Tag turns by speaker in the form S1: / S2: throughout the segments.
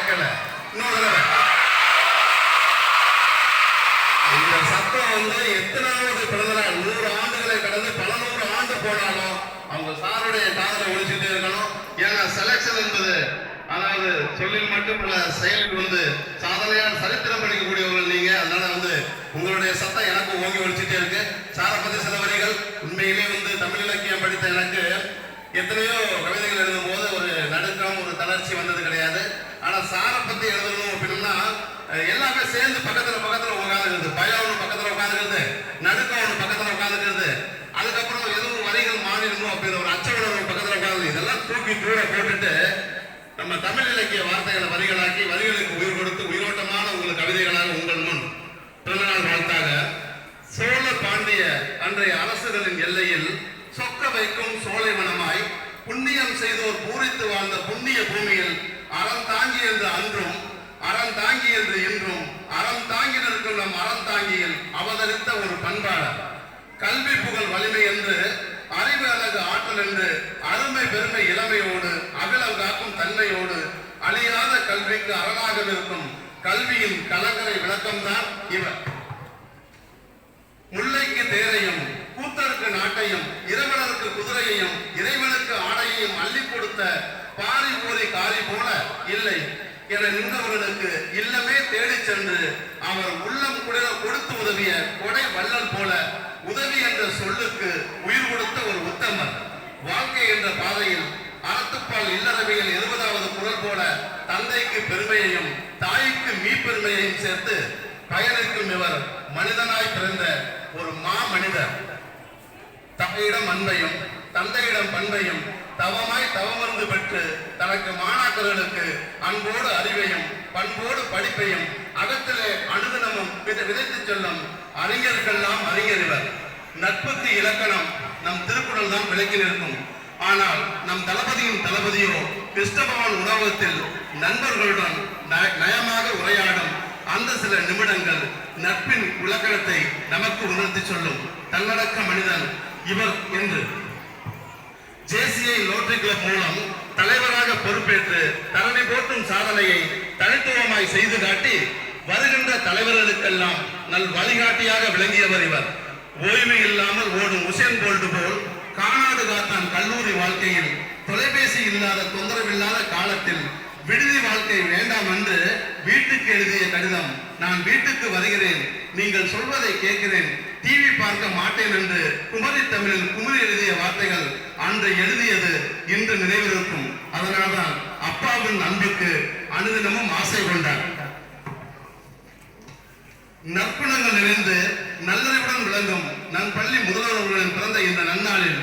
S1: கேட்கல. இன்னொரு தடவை இந்த சத்தம் வந்து எத்தனாவது பிறந்த நாள் 100 ஆண்டுகளை கடந்து பல 100 ஆண்டு போனாலும் அவங்க சாருடைய காதலை ஒழிச்சுட்டே இருக்கணும். ஏன்னா செலக்ஷன் என்பது அதாவது சொல்லில் மட்டும் பல செயலுக்கு வந்து சாதனையான சரித்திரம் படிக்கக்கூடியவர்கள் நீங்க. அதனால வந்து உங்களுடைய சத்தம் எனக்கு ஓங்கி ஒழிச்சுட்டே இருக்கு. சாரை பத்தி சில வரிகள் உண்மையிலே வந்து தமிழ் இலக்கியம் படித்த எனக்கு எத்தனையோ கவிதைகள் எழுதும் போது ஒரு நடுக்கம் ஒரு தளர்ச்சி வந்தது கிடையாது. ஆனா சாரை பத்தி எழுதணும் அப்படின்னா எல்லாமே சேர்ந்து பக்கத்துல உட்காந்துக்கிறது. பயம் ஒன்று பக்கத்துல உட்காந்துக்கிறது, நடுக்கம் ஒன்று பக்கத்துல உட்காந்துக்கிறது, அதுக்கப்புறம் எதுவும் வரிகள் மாறிடணும் அப்படிங்கிற ஒரு அச்ச உணர்வு பக்கத்துல உட்காந்து இதெல்லாம் தூக்கி தூர போட்டுட்டு நம்ம தமிழ் இலக்கிய வார்த்தைகளை வரிகளாக்கி வரிகளுக்கு உயிர் கொடுத்து உயிரோட்டமான உங்கள் கவிதைகளாக உங்கள் முன் பிறந்தநாள் வாழ்த்தாக சோழ பாண்டிய அன்றைய அரசுகளின் எல்லையில் சொக்க வைக்கும் சோலைவனமாய் புண்ணியம் செய்தோர் பூரித்து வாழ்ந்த புண்ணிய பூமியில் அறம் தாங்கி என்று அன்றும் அறம் தாங்கி என்று இன்றும் அறம் தாங்கி நிற்கும் நம் அறம் தாங்கியில் அவதரித்த ஒரு பண்பாளர். கல்வி புகழ் வலிமை என்று அறிவு அழகு ஆற்றல் என்று அருமை பெருமை இளமையோடு அகிலம் காக்கும் தன்மையோடு அழியாத கல்விக்கு அரணாக இருக்கும் கல்வியின் கலங்கரை விளக்கம்தான் இவர். முல்லைக்கு தேரையும் கூத்தருக்கு நாட்டையும் இரவலருக்கு குதிரையையும் இறைவனுக்கு ஆடையையும் அள்ளி கொடுத்த பாரி போரி காரி போல இல்லை என நின்றவர்களுக்கு இல்லமே தேடி சென்று அவர் உள்ளம் குளிர கொடுத்து உதவிய கொடை வள்ளல் போல உதவி என்ற சொல்லுக்கு உயிர் கொடுத்த ஒரு உத்தமர். வாழ்க்கை என்ற பாதையில் அறத்துப்பால் இல்லறவியல் 20வது குரல் போல தந்தைக்கு பெருமையையும் தாய்க்கு மீப்பெருமையையும் சேர்த்து பயணிக்கும் இவர் மனிதனாய் பிறந்த ஒரு மனிதர். தாயிடம் அன்பையும் தந்தையிடம் பண்பையும் தவமாய் தவமருந்து பெற்று தனக்கு மாணாக்கர்களுக்கு அன்போடு அறிவையும் பண்போடு படிப்பையும் அகத்திலே அனுதினமும் விதைத்து செல்லும் அறிஞர்களெல்லாம் அறிஞர் இவர். நட்புக்கு இலக்கணம் நம் திருக்குறள் தான் விளக்கி நிற்கும். ஆனால் நம் தளபதியின் தளபதியோ கிருஷ்ணபவன் உணவகத்தில் நண்பர்களுடன் நயமாக உரையாடும் அந்த சில நிமிடங்கள் நட்பின் இலக்கணத்தை நமக்கு உணர்த்தி சொல்லும் தன்னடக்க மனிதன் இவர் என்று ஜேசிஐ லோட்டரி கிளப் மூலம் தலைவராக பொறுப்பேற்று தரணி போற்றும் சாதனையை தனித்துவமாய் செய்து காட்டி வருகின்ற தலைவர்களுக்கெல்லாம் நல் வழிகாட்டியாக விளங்கியவர் இவர். ஓய்வு இல்லாமல் ஓடும் உசேன் போல்ட் போல் காணாது காத்தான் கல்லூரி வாழ்க்கையில் தொலைபேசி இல்லாத தொந்தரவில்லாத காலத்தில் விடுதி வாழ்க்கை வேண்டாம் என்று வீட்டுக்கு எழுதிய கடிதம். நான் வீட்டுக்கு வருகிறேன், நீங்கள் சொல்வதை கேட்கிறேன், டிவி பார்க்க மாட்டேன் என்று குமரி தமிழில் குமரி எழுதிய வார்த்தைகள் அன்று எழுதியது இன்று நினைவிருக்கும். அதனால்தான் அப்பாவின் அன்புக்கு அனுதினமும் ஆசை கொண்டார். நற்குணங்கள் நிறைந்து நல்லறிவுடன் விளங்கும் நம் பள்ளி முதல்வர்களின் பிறந்த இந்த நன்னாளில்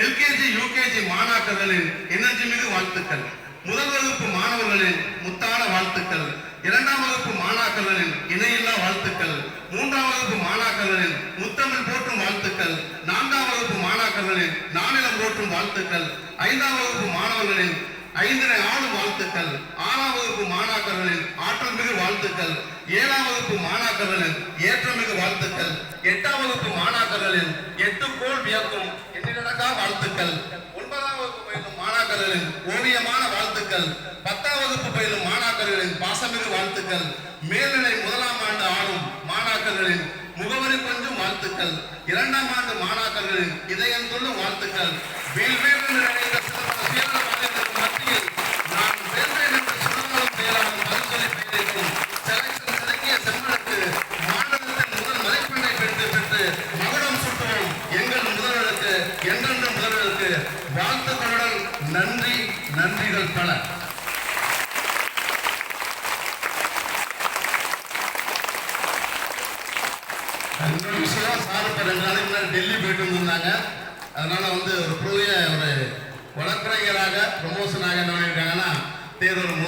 S1: எல்கேஜி யூகேஜி மாணாக்கர்களின் எனர்ஜி மிகு வாழ்த்துக்கள், முதல் வகுப்பு மாணவர்களின் முத்தான வாழ்த்துக்கள், 2ஆம் வகுப்பு மாணாக்கர்களின் இணையில்லா வாழ்த்துக்கள், 3ஆம் வகுப்பு மாணாக்கர்களின் முத்தமிழ் போற்றும் வாழ்த்துக்கள், 4ஆம் வகுப்பு மாணாக்கர்களின் நானிலம் போற்றும் வாழ்த்துக்கள், 5ஆம் வகுப்பு மாணவர்களின் 5 ஆளும் வாழ்த்துக்கள், 6ஆம் வகுப்பு மாணாக்கர்களின் ஆற்றல் மிகு வாழ்த்துக்கள், 7ஆம் வகுப்பு மாணாக்கர்களின் ஏற்றமிகு வாழ்த்துக்கள், 8ஆம் வகுப்பு மாணாக்கர்களின் 8 கோள் வியக்கும் எண்ணிலடங்கா வாழ்த்துக்கள், 9ஆம் வகுப்பு பயிலும் மாணாக்கர்களின் ஓவியமான வாழ்த்துக்கள், 10ஆம் வகுப்பு பயிலும் மாணாக்கர்களின் பாசமிகு வாழ்த்துக்கள், மேல்நிலை 1ஆம் ஆண்டு ஆளும் மாணாக்கர்களின் முகவரி கொஞ்சம் வாழ்த்துக்கள், 2ஆம் ஆண்டு மாணாக்கர்களின் இதயம் சொல்லும் வாழ்த்துக்கள். மத்தியில் நான் வெல்வேன் என்று சொன்னாலும் மேலாலும் பரிசோலை பெய்திருக்கும் செலக்ஷன் சிறக்கிய செம்மனுக்கு மாநிலத்தின் முதல் மதிப்பெண்ணை பெற்று மகுடம் சுட்டுவோம் எங்கள் முதல்வருக்கு என்றென்று முதல்வருக்கு வாழ்த்துக்களுடன் நன்றி. நன்றிகள் பல. இன்னொரு விஷயம், சார் இப்ப 2 நாளைக்கு முன்னாடி டெல்லி போயிட்டு வந்திருந்தாங்க. அதனால வந்து ஒரு புதிய ஒரு வழக்கறிஞராக ப்ரமோஷனாக என்ன பண்ணியிருக்காங்கன்னா தேர்தல்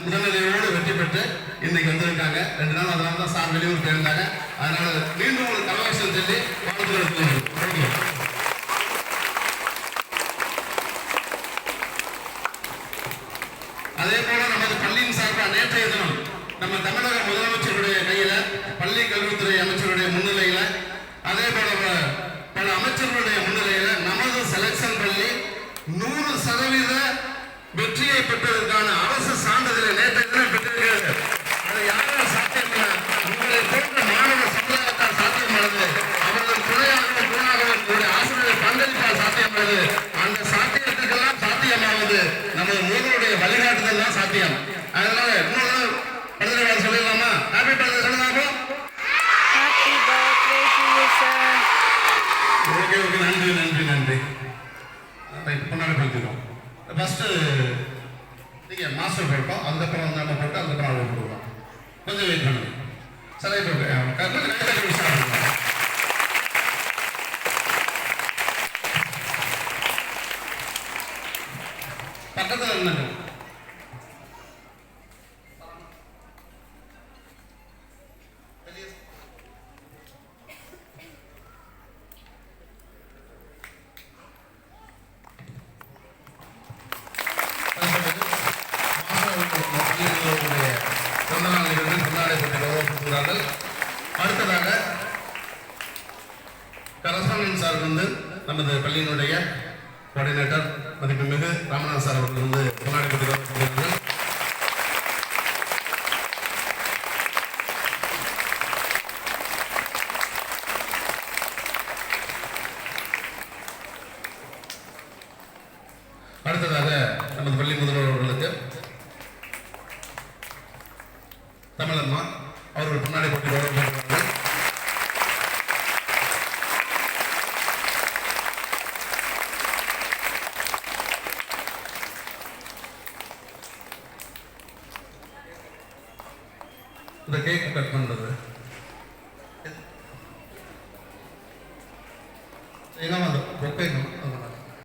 S1: முதல்நிலையோடு வெற்றி பெற்று இன்னைக்கு வந்திருக்காங்க. 2 நாள் அதனால தான் சார் வெளியூர் போயிருந்தாங்க. அதனால மீண்டும் ஒரு கலவரசல் சொல்லி வாழ்த்துக்கள். அதே போல நமது பள்ளியின் சார்பாக நேற்றைய தினம் நம்ம தமிழக முதலமைச்சருடைய கையில பள்ளி கல்வித்துறை அமைச்சருடைய முன்னிலையில அதே போல பல அமைச்சர்களுடைய முன்னிலையில நமது செலக்ஷன் பள்ளி 100% வெற்றியை பெற்றதற்கான அரசு சான்றிதழை நேற்று சத்தியம். அதனால இன்னொரு பர்த்டே வாழ்த்து சொல்லிடலாமா? ஹாப்பி பர்த்டே சொல்லுங்க.
S2: Happy birthday to you, sir.
S1: Okay okay, நன்றி நன்றி நன்றி. இப்போ கொண்டாட போயிடுவோம். ஃபர்ஸ்ட் நீங்க மாஸ்டர் போட்டோம், அதுக்கப்புறம் வந்து நம்ம போட்டு அதுக்கப்புறம் அவங்க போடுவோம். கொஞ்சம் வெயிட் பண்ணுங்க. சரி, இப்போ கொஞ்சம் கைத்தட்டி ஸ்டார்ட் பண்ணுவோம். பக்கத்தில் என்னங்க அடுத்ததாக கரஸ்பாண்டன்ட் சார் வந்து நமது பள்ளியினுடைய கோஆர்டினேட்டர் மதிப்புமிகு ராமநாதன் சார் அவர்கள் வந்து கொண்டாடப்பட்டிருக்கிறார்கள். அடுத்ததாக நமது பள்ளி முதல்வர் அவர்களுக்கு தமிழம்மா அவர்கள் முன்னாடி போட்டி கௌரவப்படுகிறார்கள். இந்த கேக் கட் பண்றது